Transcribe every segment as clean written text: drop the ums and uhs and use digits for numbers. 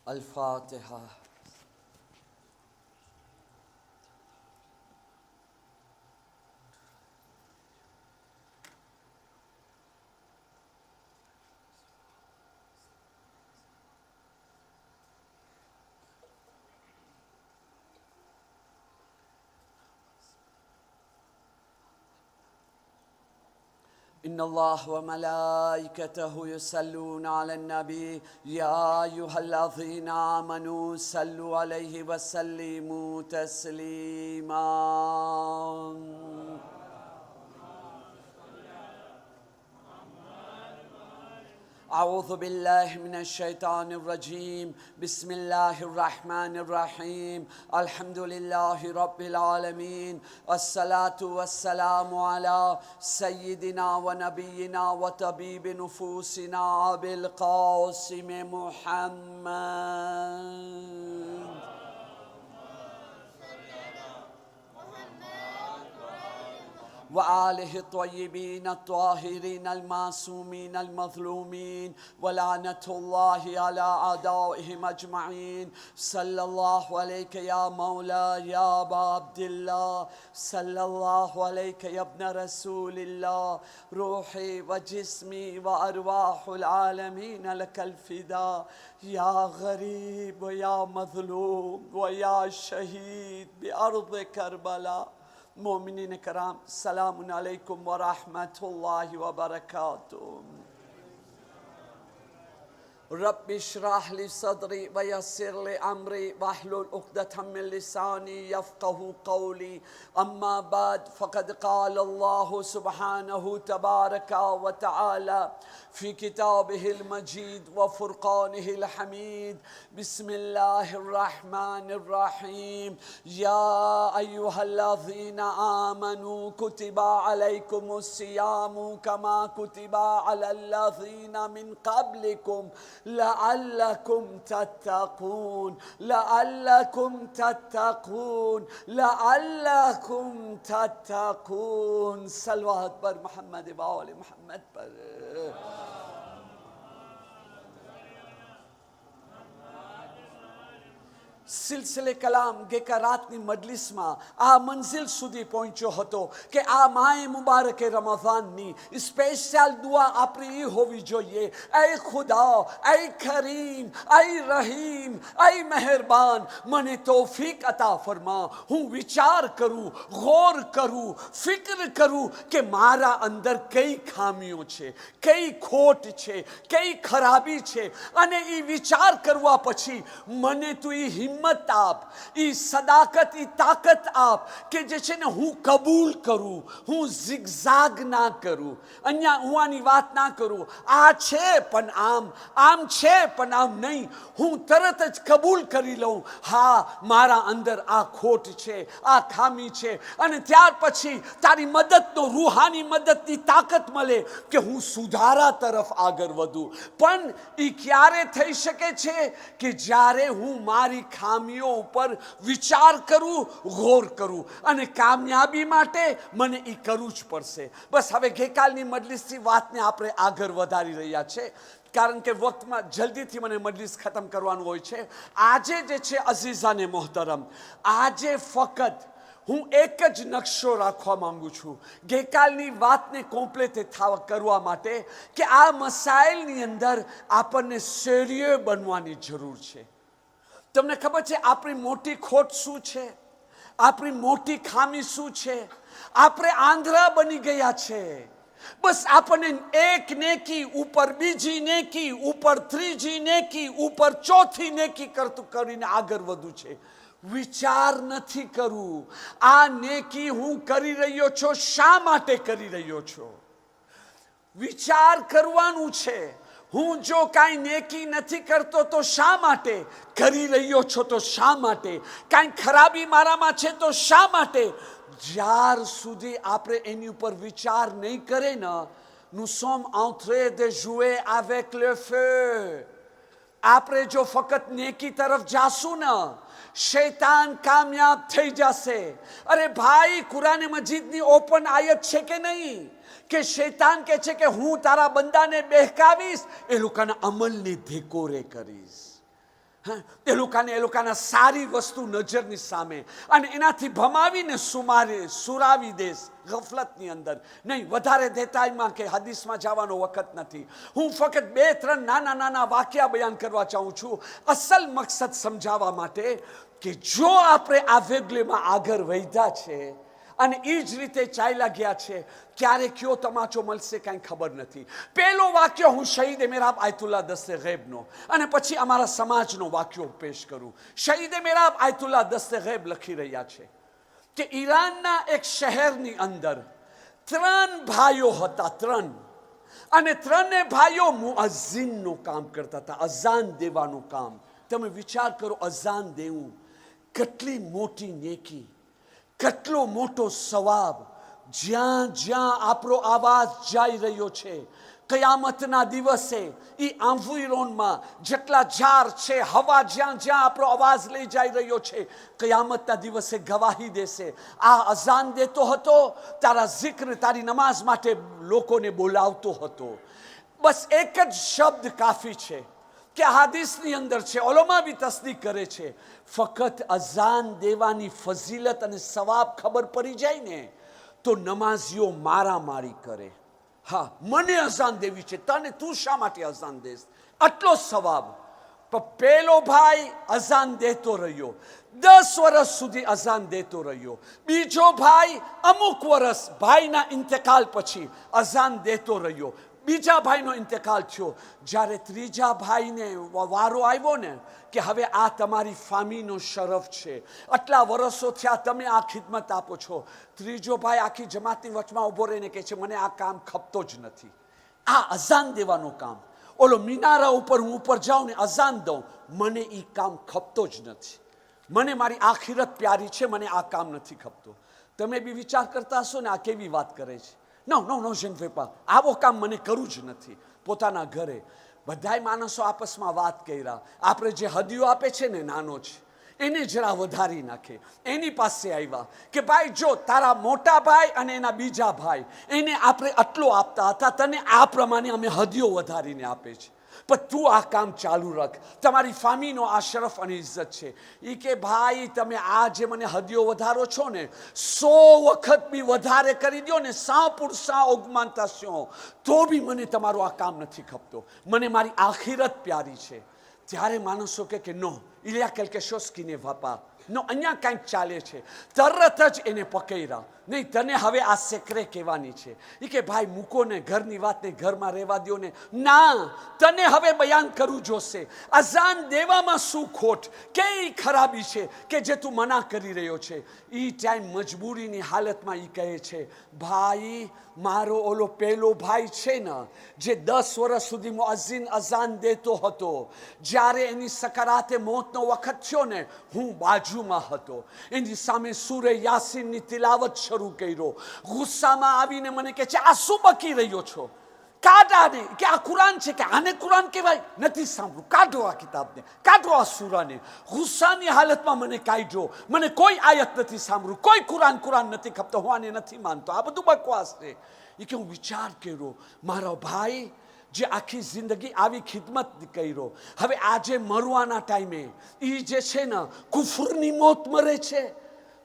الفاتحة. إن الله وملائكته يصلون على النبي يا أيها الذين آمنوا صلوا عليه وسلموا تسليما. أعوذ بالله من الشيطان الرجيم. بسم الله الرحمن الرحيم. الحمد لله رب العالمين، والصلاة والسلام على سيدنا ونبينا وطبيب نفوسنا أبي القاسم محمد وآله الطيبين الطاهرين المعصومين المظلومين، ولعنة الله على أعدائهم أجمعين. صلى الله عليك يا مولاي يا أبا عبد الله، صلى الله عليك يا ابن رسول الله. روحي وجسمي وأرواح العالمين لك الفداء يا غريب ويا مظلوم ويا شهيد بأرض كربلاء. मोमिनीन कराम, सलामुन अलैकुम व रहमतुल्लाहि व बरकातुहू। रब्बि इश्रह ली सदरी व यस्सिर ली अमरी वहलुल उक़दतम मिन लिसानी यफ़क़हू क़ौली। अम्मा बाद फ़क़द क़ाल अल्लाहु सुब्हानहु तबारक व तआला फ़ी किताबिहिल मजीद व फ़ुरक़ानिहिल हमीद। बिस्मिल्लाहिर रहमानिर रहीम। या अय्युहल्लज़ीना आमनू कुतिबा अलैकुमुस सियामु कमा कुतिबा अलल्लज़ीना मिन क़ब्लिकुम लअल्लकुम तत्तक़ून लअल्लकुम तत्तक़ून लअल्लकुम तत्तक़ून। सलवात पर मोहम्मद व आले मोहम्मद पर। સિલસિલે કલામ ગેકા રાતની મજલિસમાં આ મંઝિલ સુધી પહોંચ્યો હતો કે આ માએ મુબારકે રમઝાનની સ્પેશિયલ દુઆ આપણી એ હોવી જોઈએ, એ ખુદા, એ કરીમ, એ રહીમ, એ મહેરબાન, મને તૌફીક અતા ફરમા, હું વિચાર કરું, ગૌર કરું, ફિક્ર કરું કે મારા અંદર કઈ ખામીઓ છે, કઈ ખોટ છે, કઈ ખરાબી છે, અને એ વિચાર કરવા પછી મને તું એ હિંમત આપ, ઈ સદાકત, ઈ તાકત આપ કે જે છે ને હું કબૂલ કરું, હું ઝિગઝાગ ના કરું, અહીંયા હુંની વાત ના કરું, આ છે પણ આમ છે પણ આમ નહીં, હું તરત જ કબૂલ કરી લઉં, હા મારા અંદર આ ખોટ છે, આ ખામી છે, અને ત્યાર પછી તારી મદદનો, રૂહાની મદદની તાકાત મળે કે હું સુધારા તરફ આગળ વધું. પણ એ ક્યારે થઈ શકે છે કે જ્યારે હું મારી ખામીઓ ઉપર વિચાર કરું, ગૌર કરું, અને કામયાબી માટે મને એ કરવું જ પડશે. બસ હવે ગઈકાલની મજલિસથી વાતને આપણે આગળ વધારી રહ્યા છે, કારણ કે વક્તમાં જલ્દીથી મને મજલિસ ખતમ કરવાનું હોય છે. આજે જે છે અઝીઝાને મોહતરમ, આજે ફક્ત હું એક જ નકશો રાખવા માંગુ છું ગઈકાલની વાતને કોમ્પ્લેટ કરવા માટે કે આ મસાઇલની અંદર આપણને સિરિયસ બનવાની જરૂર છે. તમને ખબર છે આપણી મોટી ખોટ શું છે, આપણી મોટી ખામી શું છે? આપણે આંધળા બની ગયા છે. બસ આપણને એક નેકી ઉપર બીજી નેકી ઉપર ત્રીજી નેકી ઉપર ચોથી નેકી કરતું કરીને આગળ વધવું છે. વિચાર નથી કરવું આ નેકી હું કરી રહ્યો છું શા માટે કરી રહ્યો છું. વિચાર કરવાનું છે. હું જો કાંઈ નેકી નથી કરતો તો શા માટે કરી રહ્યો છો, તો શા માટે કાંઈ ખરાબી મારામાં છે તો શા માટે. જ્યાર સુધી આપણે એની ઉપર વિચાર નહીં કરે ને, nous sommes en train de jouer avec le feu. આપણે જો ફક્ત નેકી તરફ જાશું ને, શૈતાન કામયાબ થઈ જશે. અરે ભાઈ, કુરાન મજીદની ઓપન આયત છે કે નહીં કે શૈતાન કહે છે કે હું તારા બંદાને બહેકાવીશ, એ લોકોના અમલને ધેકોરે કરીશ. હા, એ લોકોના સારી વસ્તુ નજરની સામે અને એનાથી ભમાવીને સુરાવી દેશ ગફલતની અંદર. નહીં, વધારે દેતાઈમાં કે હદીસમાં જવાનો વખત નથી. હું ફક્ત 2-3 નાના નાના વાક્ય બયાન કરવા ચાહું છું, અસલ મકસદ સમજાવવા માટે કે જો આપણે આ વેગલેમાં આગળ વધ્યા છે અને એ જ રીતે ચાલ્યા ગયા છે, ક્યારે કયો તમાચો મળશે કાંઈ ખબર નથી. પહેલો વાક્ય હું શહીદ મેરાબ આયતુલ્લા દસ્તે ગૈબનો અને પછી અમારા સમાજનો વાક્યો પેશ કરું. શહીદ મેરાબ આયતુલ્લા દસ્તે ગૈબ લખી રહ્યા છે કે ઈરાનના એક શહેરની અંદર 3 ભાઈઓ હતા, 3, અને 3 ભાઈઓ મુઅઝ્ઝિનનું કામ કરતા હતા, અઝાન દેવાનું કામ. તમે વિચાર કરો, અઝાન દેવું કેટલી મોટી નેકી, કેટલો મોટો સવાબ. જ્યાં જ્યાં આપણો અવાજ જઈ રહ્યો છે, કયામતના દિવસે એ આંભુરોનમાં જેટલા ઝાડ છે, હવા જ્યાં જ્યાં આપણો અવાજ લઈ જઈ રહ્યો છે, કયામતના દિવસે ગવાહી દેશે. આ અઝાન દેતો હતો, તારા zikr, તારી નમાઝ માટે લોકોને બોલાવતો હતો. બસ એક જ શબ્દ કાફી છે કે હાદીસની અંદર છે, ઓલોમાં બી તસદીક કરે છે, ફક્ત અઝાન દેવાની ફઝીલત અને સવાબ ખબર પડી જાય ને તો નમાઝીઓ મારામારી કરે. હા, મને અઝાન દેવી છે, તું શા માટે અઝાન દેશ? આટલો સવાબ. પણ પેલો ભાઈ અઝાન દેતો રહ્યો, 10 વર્ષ સુધી અઝાન દેતો રહ્યો. બીજો ભાઈ અમુક વર્ષ, ભાઈના ઇન્તકાલ પછી અઝાન દેતો રહ્યો. બીજા ભાઈનો ઇન્તકાલ થયો. જ્યારે ત્રીજા ભાઈને વારો આવ્યો ને કે હવે આ તમારી ફામીનો શરફ છે, આટલા વર્ષો થયા તમે આ ખિદમત આપો છો, ત્રીજો ભાઈ આખી જમાતની વચમાં ઊભો રહીને કહે છે, મને આ કામ ખપતો જ નથી. આ અઝાન દેવાનું કામ, ઓલો મિનારા ઉપર હું ઉપર જાઉં ને અઝાન દઉં, મને એ કામ ખપતો જ નથી. મને મારી આખિરત પ્યારી છે, મને આ કામ નથી ખપતો. તમે બી વિચાર કરતા હશો ને આ કેવી વાત કરે છે. નો જેન વેપા, આવો કામ મને કરવું જ નથી. પોતાના ઘરે બધાય માણસો આપસમાં વાત કર્યા, આપણે જે હદીઓ આપે છે ને નાનો છે એને જરા વધારી નાખે. એની પાસે આવ્યા કે ભાઈ જો તારા મોટા ભાઈ અને એના બીજા ભાઈ, એને આપણે આટલો આપતા હતા, તને આ પ્રમાણે અમે હદીઓ વધારીને આપે છે, પણ તું આ કામ ચાલુ રાખ, તમારી ફામીનો આ શરફ અને ઇજ્જત છે. એ કે ભાઈ તમે આ જે મને હદીઓ વધારો છો ને, 100 વખત બી વધારે કરી દો ને, 100% augmentation, તો બી મને તમારું આ કામ નથી ખપતો, મને મારી આખિરત પ્યારી છે. ત્યારે માણસો કે નો, il y a quelque chose qui ne va pas, નો, અહીંયા કંઈક ચાલે છે. તરત જ એને પકડ્યા. નહીં, તને હવે આ સેક્રે કહેવાની છે. એ કે ભાઈ મૂકો ને, ઘરની વાતને ઘરમાં રહેવા દો ને. ના, તને હવે બયાન કરવું જોશે. અઝાન દેવામાં શું ખોટ, કઈ ખરાબી છે કે જે તું મના કરી રહ્યો છે? એ ટાઈમ મજબૂરીની હાલતમાં એ કહે છે, ભાઈ મારો ઓલો પહેલો ભાઈ છે ને, જે 10 વર્ષ સુધી મુઅઝ્ઝિન અઝાન દેતો હતો, જ્યારે એની સકરાતે મોતનો વખત થયો ને, હું બાજુમાં હતો. એની સામે સૂરે યાસીનની તિલાવત શરૂ કર્યો. ગુસ્સામાં આવીને મને કહે છે, આ શું બકી રહ્યો છો? કાઢાને, કે આ કુરાન છે, કે આને કુરાન કહેવાય? નથી સાંભળ્યું, કાઢો આ કિતાબને, કાઢો આ સૂરાને. ગુસ્સાની હાલતમાં મને કાઢ્યો. મને કોઈ આયત નથી સાંભળ્યું, કોઈ કુરાન નથી ખપતો, હું આને નથી માનતો, આ બધું બકવાસ છે. એ કે હું વિચાર કર્યો, મારો ભાઈ જે આખી જિંદગી આવી ખિદમત કર્યો, હવે આજે મરવાના ટાઈમે એ જે છે ને કુફરની મોત મરે છે,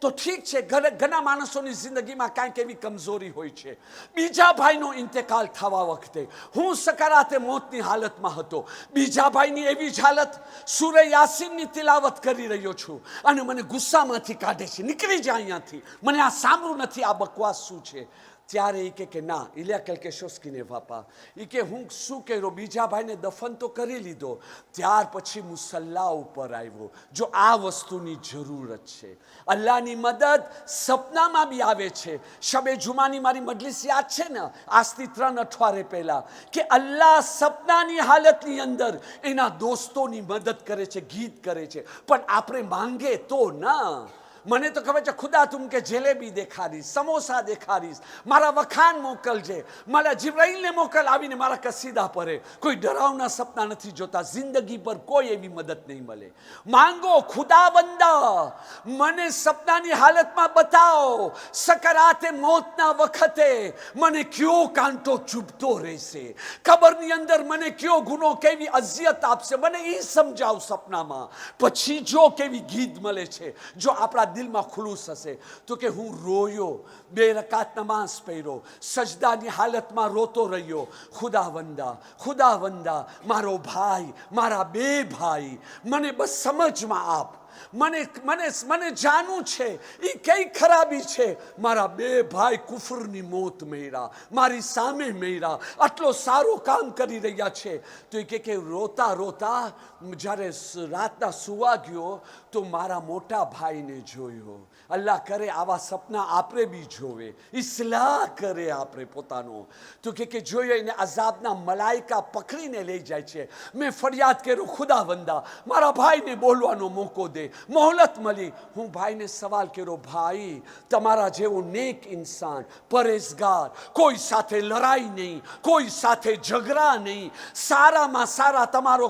તો ઠીક છે, ઘણા માણસોની જિંદગીમાં કાંઈક એવી કમજોરી હોય છે. બીજા ભાઈનો ઇન્તકાલ થવા વખતે હું સકારાતે મોતની હાલતમાં હતો. બીજા ભાઈની એવી જ હાલત, સૂરે યાસીનની તિલાવત કરી રહ્યો છું અને મને ગુસ્સામાંથી કાઢે છે, નીકળી જાય અહીંયાથી, મને આ સાંભળવું નથી, આ બકવાસ શું છે? ત્યારે એ કે ના, il y a quelque chose qui ne va pas. એ કે હું શું કર્યો, બીજા ભાઈને દફન તો કરી લીધો, ત્યાર પછી મુસલ્લા ઉપર આવ્યો. જો આ વસ્તુની જરૂરત છે, અલ્લાહની મદદ સપનામાં બી આવે છે. શબે જુમાની મારી મજલિસ યાદ છે ને, આજથી 3 અઠવાડિયે પહેલા, કે અલ્લાહ સપનાની હાલતની અંદર એના દોસ્તોની મદદ કરે છે, ગીત કરે છે. પણ આપણે માંગે તો ના, મને તો ખબર છે ખુદા તું કે જલેબી દેખાડીશ, સમોસા દેખાડીશ, મારા વખાણ મોકલજે, મારા જિબ્રાઈલને મોકલ આવીને મારા કસીદા પરે. કોઈ ડરાવના સપના નથી જોતા. જિંદગી પર કોઈ એવી મદદ નહીં મળે. માંગો ખુદાવંદા મને સપનાની હાલતમાં બતાવો, સકરાતે મોતના વખતે મને કયો કાંટો ચૂપતો રહેશે, કબરની અંદર મને કયો ગુનો કેવી અઝિયત આપશે, મને એ સમજાવ સપનામાં. પછી જો કેવી ગીત મળે છે, જો આપણા દિલમાં ખુલુસ હશે તો કે હું રોયો, 2 રકાત નમાઝ પઢ્યો, સજદાની હાલતમાં રોતો રહ્યો, ખુદાવંદા ખુદાવંદા મારો ભાઈ, મારા 2 ભાઈ મને બસ સમજમાં આપ, મને મને મને જાણવું છે એ કઈ ખરાબી છે. મારા 2 ભાઈ કુફરની મોત મેળા, મારી સામે મેળા, આટલો સારો કામ કરી રહ્યા છે. તો એ કે રોતા રોતા જ્યારે રાતના સુવા ગયો તો મારા મોટા ભાઈને જોયો. અલ્લાહ કરે આવા સપના આપણે બી જોવે, ઇસ્લાહ કરે આપણે પોતાનો. તો કે જોયો એને અઝાબના મલાઈકા પકડીને લઈ જાય છે. મેં ફરિયાદ કર્યું ખુદાવંદા મારા ભાઈને બોલવાનો મોકો દે, મોહલત મળી. હું ભાઈને સવાલ કર્યો, ભાઈ તમારા જેવો નેક ઇન્સાન, પરેઝગાર, કોઈ સાથે લડાઈ નહીં, કોઈ સાથે ઝઘડા નહીં, સારામાં સારા તમારો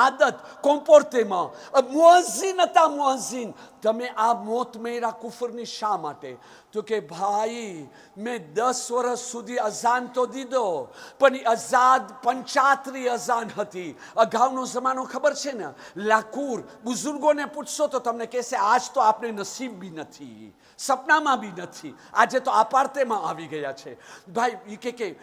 આદત કોમ્પોર્ટેમાં, મુઅઝિન હતા મુઅઝિન, તમે આ મોત મેરા કુફરની શા માટે? તો કે ભાઈ મેં 10 વર્ષ સુધી અઝાન તો દીધો, પણ આઝાદ 85 અઝાન હતી. અગાઉનો જમાનો ખબર છે ને, લાકૂર બુઝુર્ગોને પૂછશો તો તમને કહેશે આજ તો આપણે નસીબ બી નથી, સપનામાં બી નથી, આજે તો અપાર્ટેમાં આવી ગયા છે. ભાઈ એ કે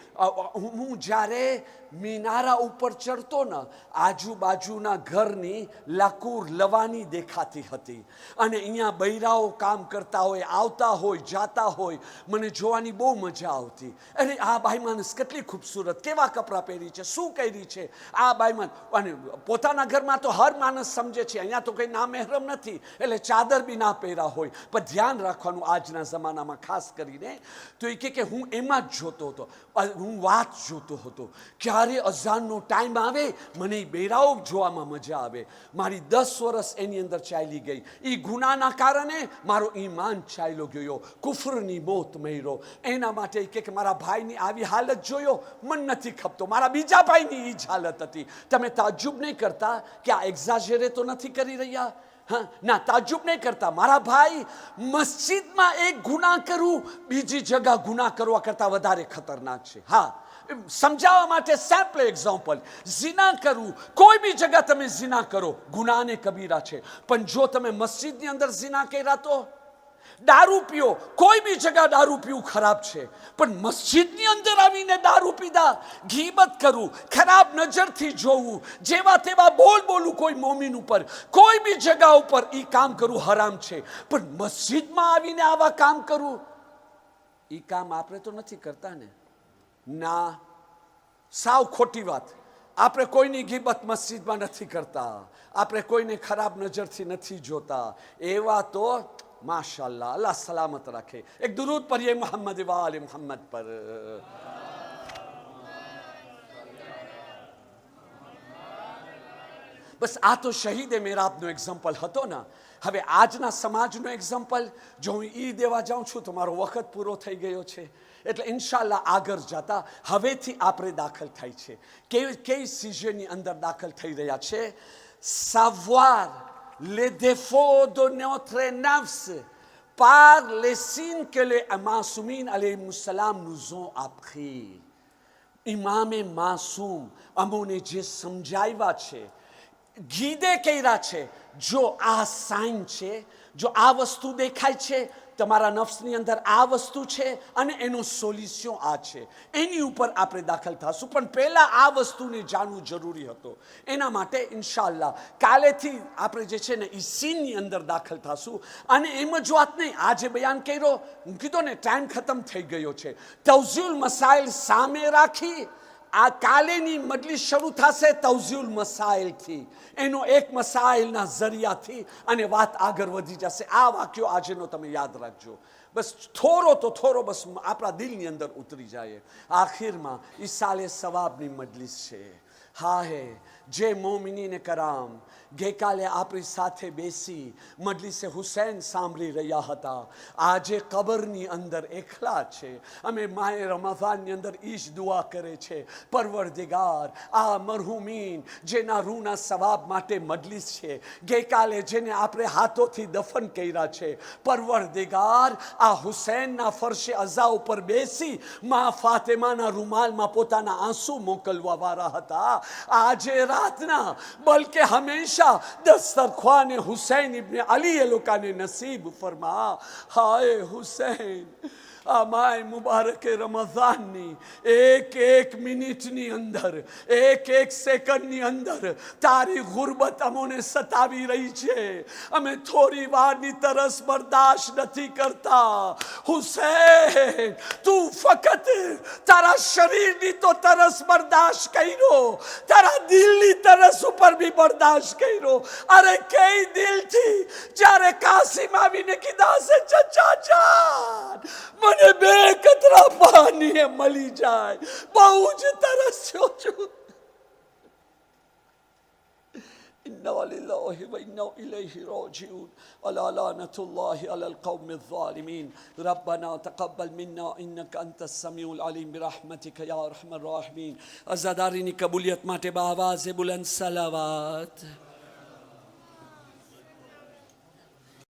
હું જ્યારે મિનારા ઉપર ચડતો ને, આજુબાજુના ઘરની લાકૂર લવાની દેખાતી હતી, અને અહીંયા બૈરાઓ કામ કરતા હોય, આવતા હોય, જાતા હોય, મને જોવાની બહુ મજા આવતી. અરે આ બાઈ માણસ કેટલી ખૂબસૂરત, કેવા કપડાં પહેરી છે, શું કરી છે આ બાઈ માણસ. અને પોતાના ઘરમાં તો હર માણસ સમજે છે અહીંયા તો કંઈ નામહેરમ નથી, એટલે ચાદર બી ના પહેરા હોય. પણ ધ્યાન રાખવાનું આજના જમાનામાં ખાસ કરીને. તો એ કે હું એમાં જ જોતો હતો, હું વાત જોતો હતો. ક્યારે અઝાનનો ટાઈમ આવે મને બેરાઓ જોવામાં મજા આવે. મારી 10 વર્ષ એની અંદર ચાલી ગઈ. એ ગુનાના કારણે મારો ઈમાન ચાલ્યો ગયો, કુફરની મોત મેળ્યો. એના માટે કે મારા ભાઈની આવી હાલત જોયો, મન નથી ખપતો. મારા બીજા ભાઈની એ જ હાલત હતી. તમે તાજ્જુબ નહીં કરતા કે આ એક્ઝાજરે તો નથી કરી રહ્યા? હા ના, તાજ્જુબ નહીં કરતા. મારા ભાઈ મસ્જિદમાં એક ગુનાહ કરવું બીજી જગા ગુનાહ કરવા કરતા વધારે ખતરનાક છે. હા, સમજાવવા માટે સેમ્પલ એક્ઝામ્પલ, ઝિના કરવું, કોઈ બી જગા તમે ઝિના કરો ગુનાહને કબીરા છે, પણ જો તમે મસ્જિદની અંદર ઝિના કર્યા તો, દારૂ પીઓ, કોઈ બી જગા દારૂ પીવું ખરાબ છે, પણ મસ્જિદની અંદર આવીને દારૂ પીધા, ગીબત કરવું, ખરાબ નજરથી જોવું, જેવા તેવા બોલ બોલું કોઈ મોમિન ઉપર, કોઈ બી જગા ઉપર એ કામ કરવું હરામ છે. પણ મસ્જિદમાં આવીને આવા કામ કરવું, એ કામ આપણે તો નથી કરતા ને. ના, સાવ ખોટી વાત. આપણે કોઈની ગીબત મસ્જિદમાં નથી કરતા, આપણે કોઈને ખરાબ નજરથી નથી જોતા. એવા તો માશાઅલ્લાહ, અલ્લાહ સલામત રાખે. એક દુરૂદ પढ़िए મોહમ્મદ વાલે મોહમ્મદ પર. બસ આ તો શહીદે મેરાબનો એક્ઝામ્પલ હતો ને. હવે આજના સમાજનો એક્ઝામ્પલ જો હું ઈ દેવા જાઉં છું તો મારો વખત પૂરો થઈ ગયો છે. એટલે ઇન્શાલ્લાહ આગળ જતા હવેથી આપણે દાખલ થાય છે. કઈ સિઝનની અંદર દાખલ થઈ રહ્યા છે? savoir les défauts de notre nafs par les signes que les Maasoumin alayhi salam nous ont appris. ઇમામે માસૂમ અમોને જે સમજાવ્યા છે, ગીદે કર્યા છે, જો આ સાઇન છે, જો આ વસ્તુ દેખાય છે, તમારા નફ્સની અંદર આ વસ્તુ છે અને એનું સોલ્યુશન આ છે, એની ઉપર આપણે દાખલ થશું. પણ પહેલા આ વસ્તુને જાણવું જરૂરી હતો. એના માટે ઇન્શાઅલ્લાહ કાલેથી આપણે જે છે ને એ સીનની અંદર દાખલ થશું. અને એમ જ વાત નહીં, આજે બયાન કર્યો, કીધો ને ટાઈમ ખતમ થઈ ગયો છે. તવઝીઉલ મસાઇલ સામે રાખી આ કાલેની મજલિસ શરૂ થશે તવઝીઉલ મસાઇલથી. એનો એક મસાઇલના જરિયાથી અને વાત આગળ વધી જશે. આ વાક્યો આજનો તમે યાદ રાખજો. બસ થોડો તો થોડો બસ આપણા દિલની અંદર ઉતરી જાય. આખિરમાં ઈસાલે સવાબની મજલિસ છે. હા હે જે મોમિનીને કરામ ગઈકાલે આપણી સાથે બેસી મજલિસે હુસૈન સાંભળી રહ્યા હતા, આજે કબરની અંદર એકલા છે. અમે માએ રમઝાનની અંદર ઈશ દુઆ કરે છે, પરવરદિગાર આ મરહુમીન જેના રૂના સવાબ માટે મજલિસ છે, ગઈકાલે જેને આપણે હાથોથી દફન કર્યા છે, પરવરદિગાર આ હુસૈનના ફરશે અઝા ઉપર બેસી મા ફાતિમાના રૂમાલમાં પોતાના આંસુ મોકલવા વાળા હતા. આજે રાતના બલકે હંમેશા દસ્તરખ્વાન હુસૈન ઇબ્ન અલી એ લોકોને નસીબ ફરમા. હાય હુસૈન, આ માય મુબારકે રમઝાનની એક મિનિટની અંદર, એક સેકન્ડની અંદર તારી ગુરબત અમોને સતાવી રહી છે. અમે થોડી વારની તરસ બરદાશ્ત નથી કરતા. હુસૈન, તું ફકત તારા શરીરની તો તરસ બરદાશ્ત કર્યો, તારા દિલની તરસ ઉપર બી બરદાશ્ત કર્યો. અરે કઈ દિલથી જ્યારે કાસિમ આવીને કીધા છે ચચા જાન મને બે કતરા પાણી મળી જાય, બહુ જ તરસ્યો છું. إنا لله وإنا إليه راجعون ألا لعنة الله على القوم الظالمين ربنا تقبل منا إنك أنت السميع العليم برحمتك يا أرحم الراحمين. عزادارین قبولیت માટે با آواز بلند صلوات.